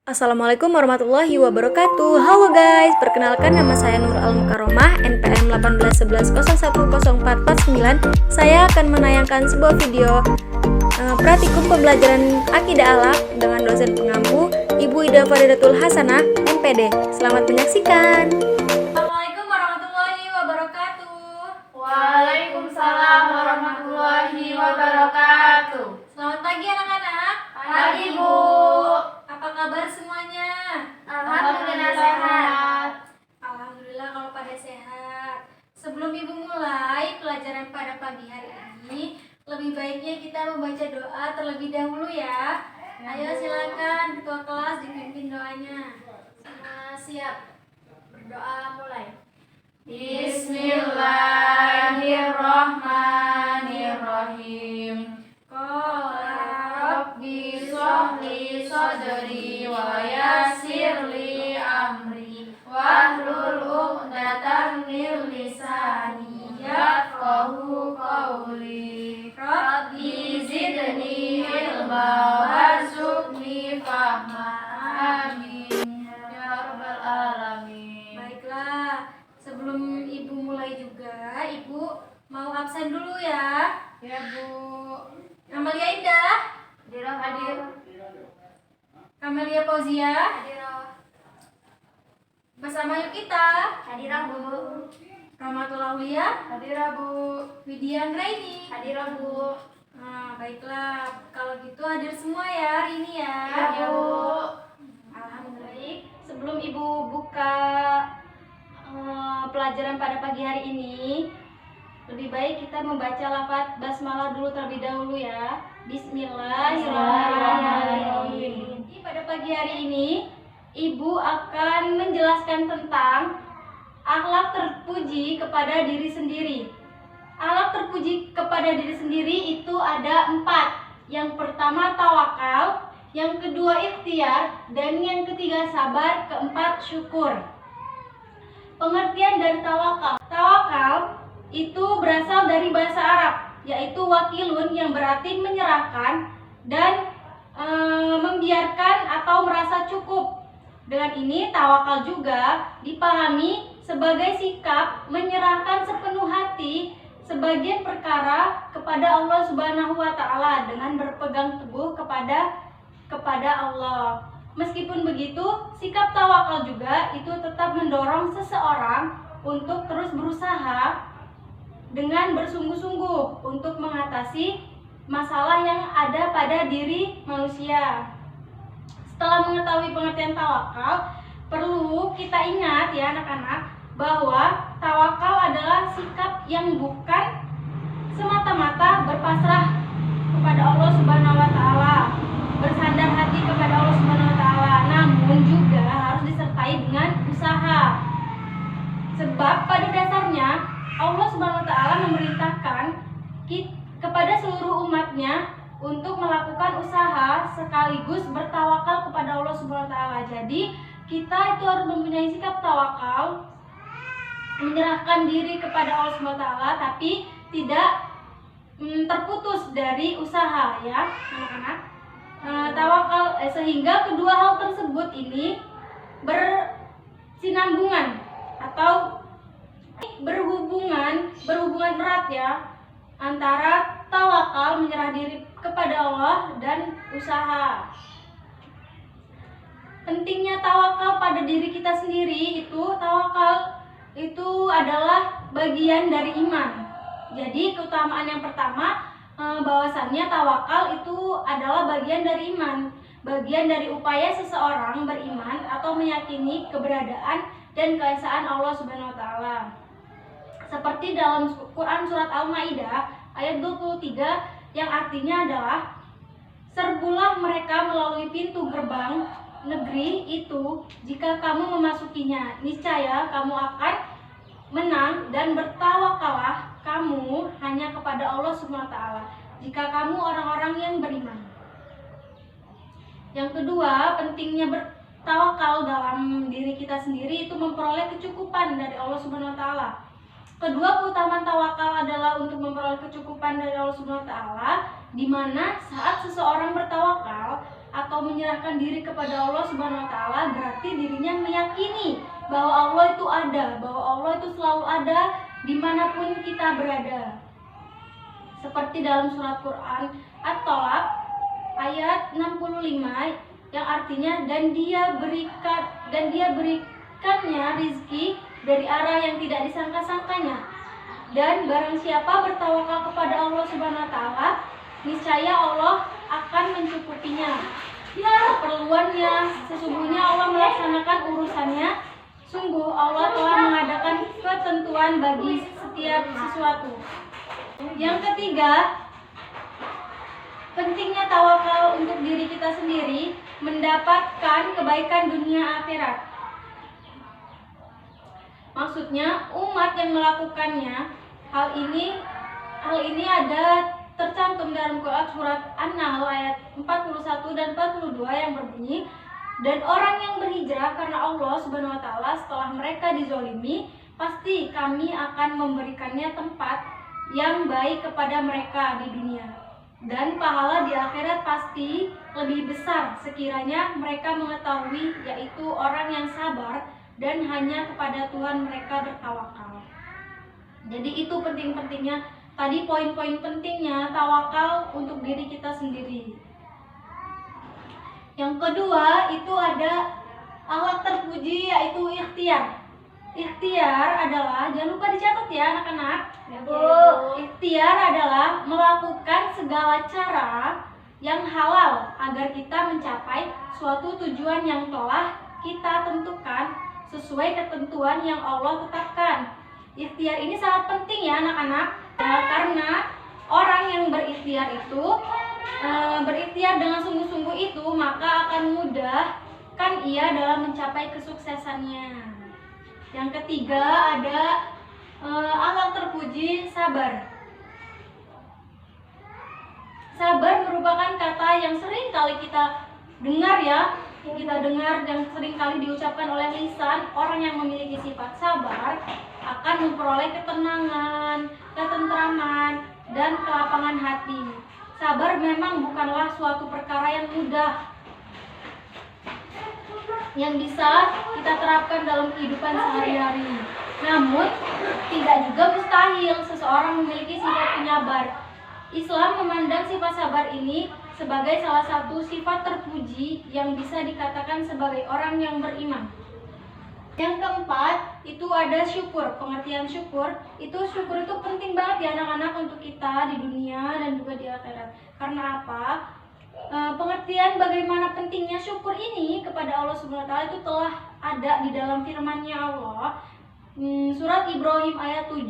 Assalamualaikum warahmatullahi wabarakatuh. Halo guys, perkenalkan nama saya Nur Al-Mukaromah, NPM 180104049. Saya akan menayangkan sebuah video praktikum pembelajaran akidah alaq dengan dosen pengampu Ibu Ida Faridatul Hasanah, MPD. Selamat menyaksikan. Assalamualaikum warahmatullahi wabarakatuh. Waalaikumsalam warahmatullahi wabarakatuh. Selamat pagi anak-anak. Pagi, Bu. Apa kabar semuanya? Alhamdulillah sehat. Alhamdulillah kalau pada sehat. Sebelum Ibu mulai pelajaran pada pagi hari ini, lebih baiknya kita membaca doa terlebih dahulu ya. Ayo silakan ketua kelas dipimpin doanya. Siap. Berdoa mulai. Bismillahirrahmanirrahim. Rabbi shrahli sadri wa yassirli amri wahlul 'uqdatam min lisani yafqahu qawli. Rabbi zidni ilma warzuqni fahma. Amin ya rabbal alamin. Baiklah, sebelum Ibu mulai juga, Ibu mau absen dulu ya. Ya, Bu. Amalia Indah, Hadir. Kamelia Fauzia, Hadirah. bersama yuk kita. Hadirah, Bu. Rahmatul Aulia, Hadirah, Bu. Widya Anggraini. Hadirah, Bu. Nah, baiklah. Kalau gitu hadir semua ya hari ini ya. Ya, Bu. Alhamdulillah. Sebelum Ibu buka pelajaran pada pagi hari ini, lebih baik kita membaca lafaz basmalah dulu terlebih dahulu ya. Bismillahirrahmanirrahim. Pada pagi hari ini, Ibu akan menjelaskan tentang akhlak terpuji kepada diri sendiri. Akhlak terpuji kepada diri sendiri itu ada 4. Yang pertama tawakal, yang kedua ikhtiar, dan yang ketiga sabar, keempat syukur. Pengertian dari tawakal. Tawakal itu berasal dari bahasa Arab, yaitu wakilun yang berarti menyerahkan dan membiarkan atau merasa cukup. Dengan ini tawakal juga dipahami sebagai sikap menyerahkan sepenuh hati sebagian perkara kepada Allah Subhanahu wa taala dengan berpegang teguh kepada Allah. Meskipun begitu, sikap tawakal juga itu tetap mendorong seseorang untuk terus berusaha dengan bersungguh-sungguh untuk mengatasi masalah yang ada pada diri manusia. Setelah mengetahui pengertian tawakal, perlu kita ingat ya anak-anak bahwa tawakal adalah sikap yang bukan semata-mata berpasrah kepada Allah Subhanahu wa taala, bersandar hati kepada Allah Subhanahu wa taala, namun juga harus disertai dengan usaha. Sebab pada dasarnya Allah Subhanahu wa taala memerintahkan kepada seluruh umatnya untuk melakukan usaha sekaligus bertawakal kepada Allah Subhanahu wa taala. Jadi, kita itu harus mempunyai sikap tawakal, menyerahkan diri kepada Allah Subhanahu wa taala tapi tidak terputus dari usaha ya, anak-anak. Tawakal sehingga kedua hal tersebut ini bersinambungan atau berhubungan erat ya antara tawakal menyerah diri kepada Allah dan usaha. Pentingnya tawakal pada diri kita sendiri tawakal itu adalah bagian dari iman. Jadi keutamaan yang pertama bahwasannya tawakal itu adalah bagian dari iman, bagian dari upaya seseorang beriman atau meyakini keberadaan dan keesaan Allah Subhanahu wa taala. Seperti dalam Quran surat Al-Maidah ayat 23 yang artinya adalah serbulah mereka melalui pintu gerbang negeri itu jika kamu memasukinya, niscaya kamu akan menang, dan bertawakallah kamu hanya kepada Allah Subhanahu wa taala jika kamu orang-orang yang beriman. Yang kedua, pentingnya bertawakal dalam diri kita sendiri itu memperoleh kecukupan dari Allah Subhanahu wa taala. Kedua keutamaan tawakal adalah untuk memperoleh kecukupan dari Allah Subhanahu wa taala, di mana saat seseorang bertawakal, atau menyerahkan diri kepada Allah Subhanahu wa taala, berarti dirinya meyakini bahwa Allah itu ada, bahwa Allah itu selalu ada dimanapun kita berada. Seperti dalam surat Quran At-Tolak ayat 65 yang artinya dan dia berikannya rizki dari arah yang tidak disangka-sangkanya. Dan barang siapa bertawakal kepada Allah Subhanahu wa taala, niscaya Allah akan mencukupinya keperluannya. Sesungguhnya Allah melaksanakan urusannya. Sungguh Allah telah mengadakan ketentuan bagi setiap sesuatu. Yang ketiga, pentingnya tawakal untuk diri kita sendiri mendapatkan kebaikan dunia akhirat. Maksudnya umat yang melakukannya, hal ini ada tercantum dalam Quran surat An-Nahl ayat 41 dan 42 yang berbunyi, dan orang yang berhijrah karena Allah Subhanahu wa taala setelah mereka dizolimi, pasti kami akan memberikannya tempat yang baik kepada mereka di dunia, dan pahala di akhirat pasti lebih besar sekiranya mereka mengetahui, yaitu orang yang sabar dan hanya kepada Tuhan mereka bertawakal. Jadi itu penting-pentingnya tadi, poin-poin pentingnya tawakal untuk diri kita sendiri. Yang kedua itu ada akhlak terpuji, yaitu ikhtiar. Ikhtiar adalah, jangan lupa dicatat ya anak-anak. Ya, Bu. Ikhtiar adalah melakukan segala cara yang halal agar kita mencapai suatu tujuan yang telah kita tentukan sesuai ketentuan yang Allah tetapkan. Ikhtiar ini sangat penting ya anak-anak, karena orang yang berikhtiar itu berikhtiar dengan sungguh-sungguh itu, maka akan mudah kan ia dalam mencapai kesuksesannya. Yang ketiga ada akhlak terpuji, sabar. Sabar merupakan kata yang sering kali kita dengar ya, dan sering kali diucapkan oleh lisan. Orang yang memiliki sifat sabar akan memperoleh ketenangan, ketentraman, dan kelapangan hati. Sabar memang bukanlah suatu perkara yang mudah yang bisa kita terapkan dalam kehidupan sehari-hari. Namun, tidak juga mustahil seseorang memiliki sifat penyabar. Islam memandang sifat sabar ini sebagai salah satu sifat terpuji yang bisa dikatakan sebagai orang yang beriman. Yang keempat itu ada syukur. Pengertian syukur itu penting banget ya anak-anak untuk kita di dunia dan juga di akhirat. Karena apa? Pengertian bagaimana pentingnya syukur ini kepada Allah Subhanahu wa taala itu telah ada di dalam firman-Nya Allah. Surat Ibrahim ayat 7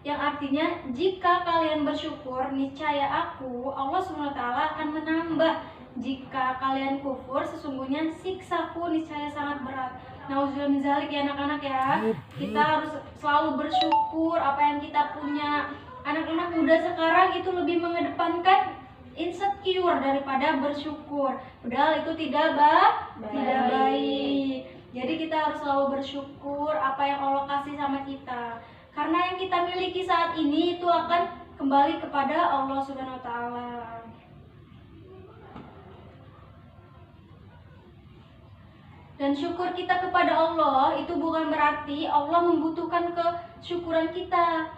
yang artinya, jika kalian bersyukur niscaya aku Allah Subhanahu wa taala akan menambah, jika kalian kufur sesungguhnya siksaku niscaya sangat berat. Nauzubillah min dzalik ya anak-anak ya. Kita harus selalu bersyukur apa yang kita punya. Anak-anak muda sekarang itu lebih mengedepankan insecure daripada bersyukur. Padahal itu tidak baik. Jadi kita harus selalu bersyukur apa yang Allah kasih sama kita. Karena yang kita miliki saat ini itu akan kembali kepada Allah Subhanahu wa taala. Dan syukur kita kepada Allah itu bukan berarti Allah membutuhkan kesyukuran kita.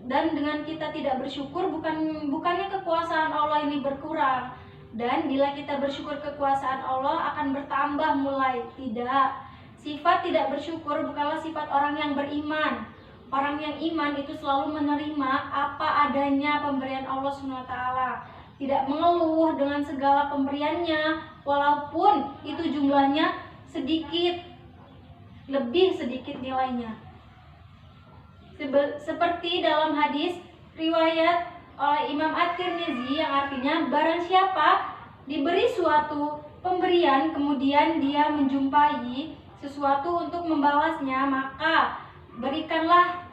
Dan dengan kita tidak bersyukur, bukannya kekuasaan Allah ini berkurang. Dan bila kita bersyukur, kekuasaan Allah akan bertambah mulai. Tidak. Sifat tidak bersyukur bukanlah sifat orang yang beriman. Orang yang iman itu selalu menerima apa adanya pemberian Allah SWT. Tidak mengeluh dengan segala pemberiannya, walaupun itu jumlahnya sedikit, lebih sedikit nilainya. Seperti dalam hadis riwayat oleh Imam At-Tirmizi yang artinya, barang siapa diberi suatu pemberian kemudian dia menjumpai sesuatu untuk membalasnya, maka berikanlah.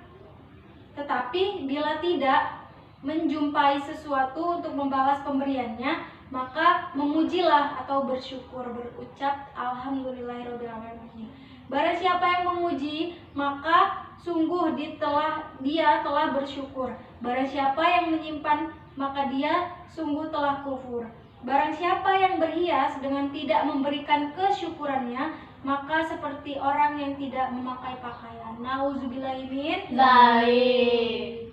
Tetapi bila tidak menjumpai sesuatu untuk membalas pemberiannya, maka memujilah atau bersyukur, berucap alhamdulillahirobbilalamin. Barang siapa yang memuji, maka sungguh dia telah bersyukur. Barang siapa yang menyimpan, maka dia sungguh telah kufur. Barang siapa yang berhias dengan tidak memberikan kesyukurannya, maka seperti orang yang tidak memakai pakaian. Nauzubillahi min Zalik.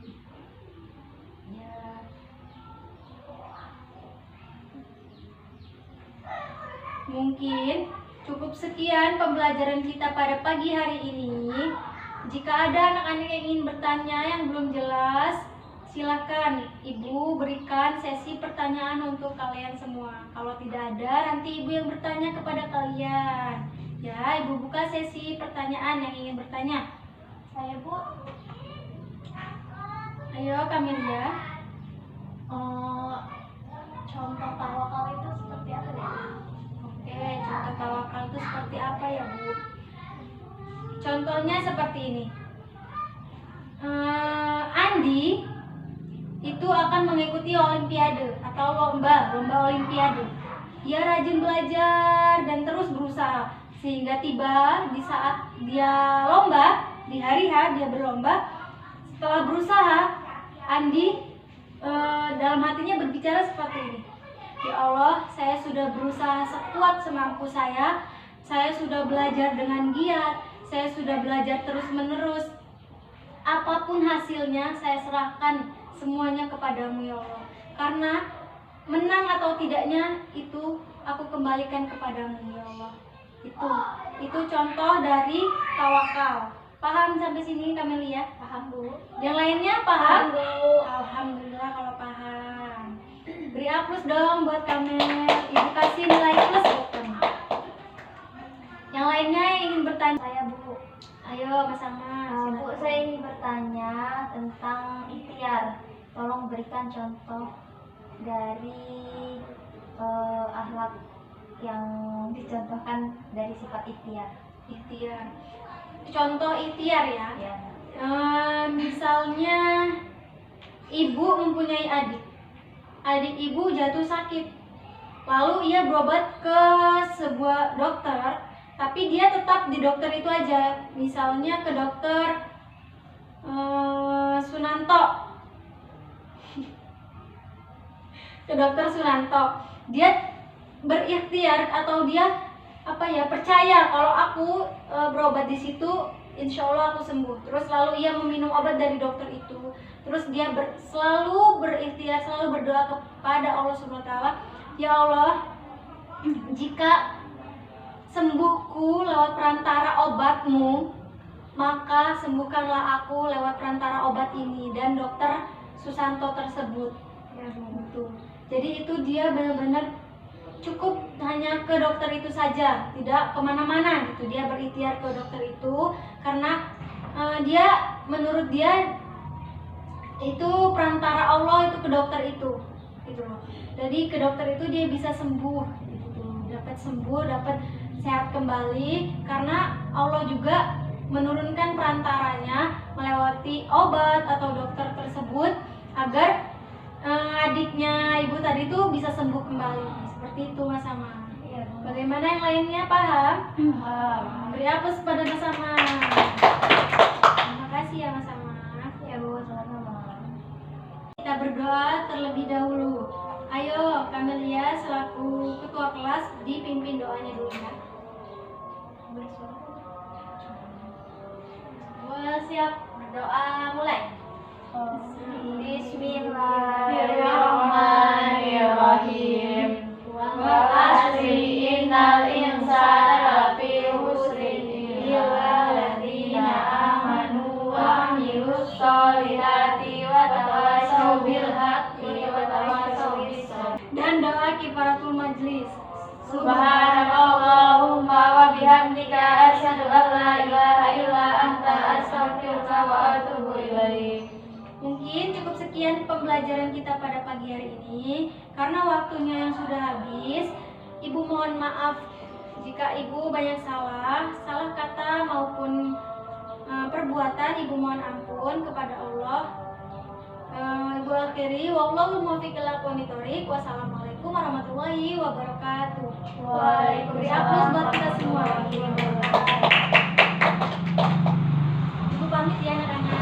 Ya. Mungkin cukup sekian pembelajaran kita pada pagi hari ini. Jika ada anak-anak yang ingin bertanya yang belum jelas, silakan Ibu berikan sesi pertanyaan untuk kalian semua. Kalau tidak ada, nanti Ibu yang bertanya kepada kalian. Ya, Ibu buka sesi pertanyaan yang ingin bertanya. Saya Bu. Ayo, Kamelia. Contoh tawakal itu seperti apa ya? Oke, contoh tawakal itu seperti apa ya, Bu? Contohnya seperti ini. Andi itu akan mengikuti olimpiade atau lomba olimpiade. Dia rajin belajar dan terus berusaha sehingga tiba di saat dia lomba, di hari H dia berlomba. Setelah berusaha, Andi dalam hatinya berbicara seperti ini. Ya Allah, saya sudah berusaha sekuat semampu saya sudah belajar dengan giat, saya sudah belajar terus-menerus. Apapun hasilnya, saya serahkan semuanya kepadamu ya Allah. Karena menang atau tidaknya itu aku kembalikan kepadamu ya Allah. Itu contoh dari tawakal. Paham sampai sini Kamelia? Paham Bu. Yang lainnya paham? Bu. Alhamdulillah kalau paham. Beri aplaus dong buat Kamel. Ibu kasih nilai plus buat kamu. Yang lainnya yang ingin bertanya? Saya Bu. Ayo bersama. Bu, saya ingin bertanya tentang ikhtiar. Tolong berikan contoh dari akhlak yang dicontohkan dari sifat ikhtiar. Ikhtiar. Contoh ikhtiar ya. Ya. Misalnya ibu mempunyai adik. Adik ibu jatuh sakit. Lalu ia berobat ke sebuah dokter, tapi dia tetap di dokter itu aja. Misalnya ke dokter Sunanto. Ke dokter Sunanto. Dia berikhtiar atau dia percaya kalau aku berobat di situ, insya Allah aku sembuh. Terus lalu ia meminum obat dari dokter itu. Terus dia selalu berikhtiar, selalu berdoa kepada Allah Subhanahu wa taala, ya Allah, jika sembuhku lewat perantara obatmu, maka sembuhkanlah aku lewat perantara obat ini. Dan dokter Susanto tersebut gitu. Jadi itu dia benar-benar cukup hanya ke dokter itu saja, tidak kemana-mana gitu. Dia berikhtiar ke dokter itu karena menurut dia itu perantara Allah itu ke dokter itu gitu loh. Jadi ke dokter itu dia bisa sembuh gitu. Dapat sembuh, dapat sehat kembali karena Allah juga menurunkan perantaranya melewati obat atau dokter tersebut agar adiknya ibu tadi itu bisa sembuh kembali. Seperti itu Mas Sama. Iya, Bu. Bagaimana yang lainnya, paham? Paham. Beri aplaus pada Mas Sama. Terima kasih ya Mas Sama. Ya Bu, sama-sama. Kita berdoa terlebih dahulu. Ayo Kamelia selaku ketua kelas dipimpin doanya dulu ya. Semua siap berdoa, mulai. Bismillahirrahmanirrahim. Wal asri innal insana lafi khusrin illa alladziina amanu wa 'amilus sholihati wa tawassaw bil haqqi wa tawassaw bis sabr. Dan doa kifaratul majlis. Subhanallahumma wa bihamdika asyhadu an la ilaha illa anta astaghfiruka wa atubu ilaik. Mungkin cukup sekian pembelajaran kita pada pagi hari ini. Karena waktunya yang sudah habis, Ibu mohon maaf jika Ibu banyak salah kata maupun perbuatan. Ibu mohon ampun kepada Allah. Ibu akhiri, wallahu muwaffiq ila aqwamit thoriq. Wassalamualaikum warahmatullahi wabarakatuh. Beri aplaus buat kita semua. Ibu pamit ya anak-anak.